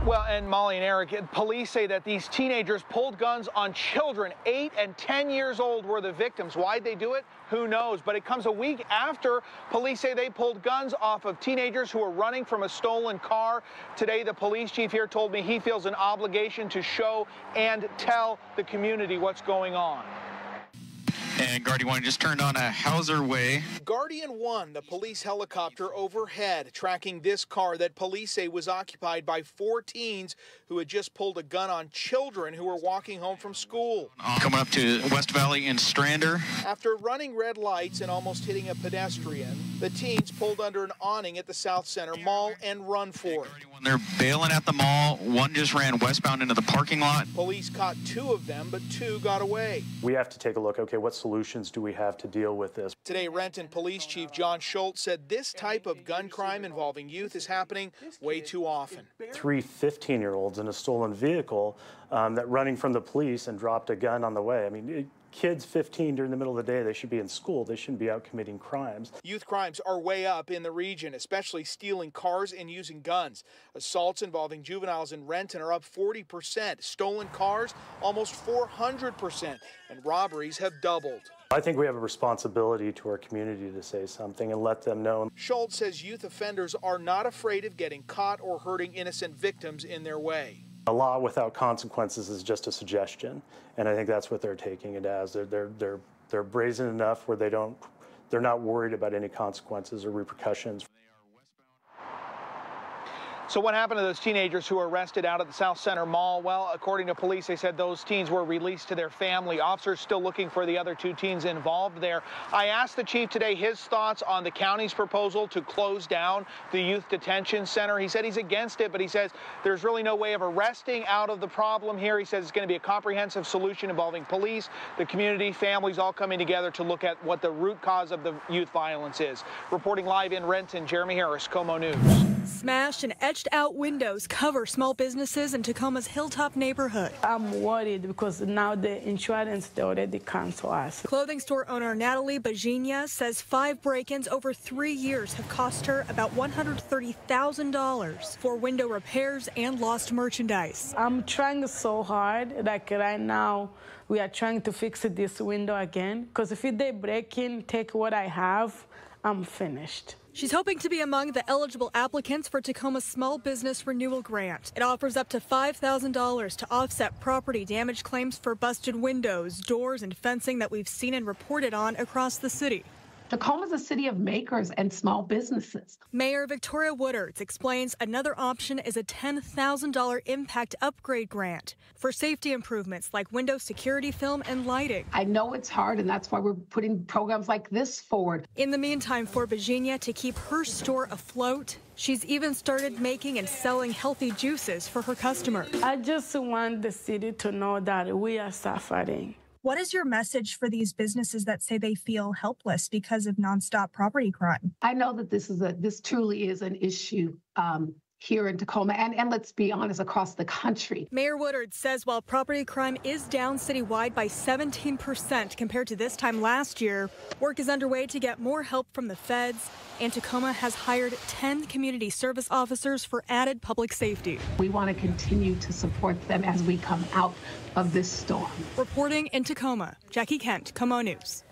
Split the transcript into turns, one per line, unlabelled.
Well, and Molly and Eric, police say that these teenagers pulled guns on children. 8 and 10 years old were the victims. Why'd they do it? Who knows? But it comes a week after police say they pulled guns off of teenagers who were running from a stolen car. Today, the police chief here told me he feels an obligation to show and tell the community what's going on.
And Guardian 1 just turned on a Hauser Way.
Guardian 1, the police helicopter overhead, tracking this car that police say was occupied by 4 teens who had just pulled a gun on children who were walking home from school.
Coming up to West Valley and Strander.
After running red lights and almost hitting a pedestrian, the teens pulled under an awning at the Southcenter Mall and run for it.
They're bailing at the mall. One just ran westbound into the parking lot.
Police caught 2 of them, but 2 got away.
We have to take a look, okay, what solutions do we have to deal with this?
Today, Renton Police Chief John Schultz said this type of gun crime involving youth is happening way too often.
3 15-year-olds in a stolen vehicle that running from the police and dropped a gun on the way. I mean, kids 15 during the middle of the day, they should be in school. They shouldn't be out committing crimes.
Youth crimes are way up in the region, especially stealing cars and using guns. Assaults involving juveniles in Renton are up 40%. Stolen cars, almost 400%. And robberies have doubled.
I think we have a responsibility to our community to say something and let them know.
Schultz says youth offenders are not afraid of getting caught or hurting innocent victims in their way.
A law without consequences is just a suggestion, and I think that's what they're taking it as. They're brazen enough where they're not worried about any consequences or repercussions.
So what happened to those teenagers who were arrested out at the Southcenter Mall? Well, according to police, they said those teens were released to their family. Officers still looking for the other 2 teens involved there. I asked the chief today his thoughts on the county's proposal to close down the youth detention center. He said he's against it, but he says there's really no way of arresting out of the problem here. He says it's going to be a comprehensive solution involving police, the community, families all coming together to look at what the root cause of the youth violence is. Reporting live in Renton, Jeremy Harris, KOMO News.
Smashed and etched-out windows cover small businesses in Tacoma's Hilltop neighborhood.
I'm worried because now the insurance, they already cancel us.
Clothing store owner Natalie Bajinia says 5 break-ins over 3 years have cost her about $130,000 for window repairs and lost merchandise.
I'm trying so hard, like right now, we are trying to fix this window again, because if they break in, take what I have, I'm finished.
She's hoping to be among the eligible applicants for Tacoma's Small Business Renewal Grant. It offers up to $5,000 to offset property damage claims for busted windows, doors, and fencing that we've seen and reported on across the city.
Tacoma is a city of makers and small businesses.
Mayor Victoria Woodards explains another option is a $10,000 impact upgrade grant for safety improvements like window security film and lighting.
I know it's hard, and that's why we're putting programs like this forward.
In the meantime, for Virginia to keep her store afloat, she's even started making and selling healthy juices for her customers.
I just want the city to know that we are suffering.
What is your message for these businesses that say they feel helpless because of nonstop property crime?
I know that this truly is an issue here in Tacoma, and let's be honest, across the country.
Mayor Woodard says while property crime is down citywide by 17% compared to this time last year, work is underway to get more help from the feds, and Tacoma has hired 10 community service officers for added public safety.
We want to continue to support them as we come out of this storm.
Reporting in Tacoma, Jackie Kent, KOMO News.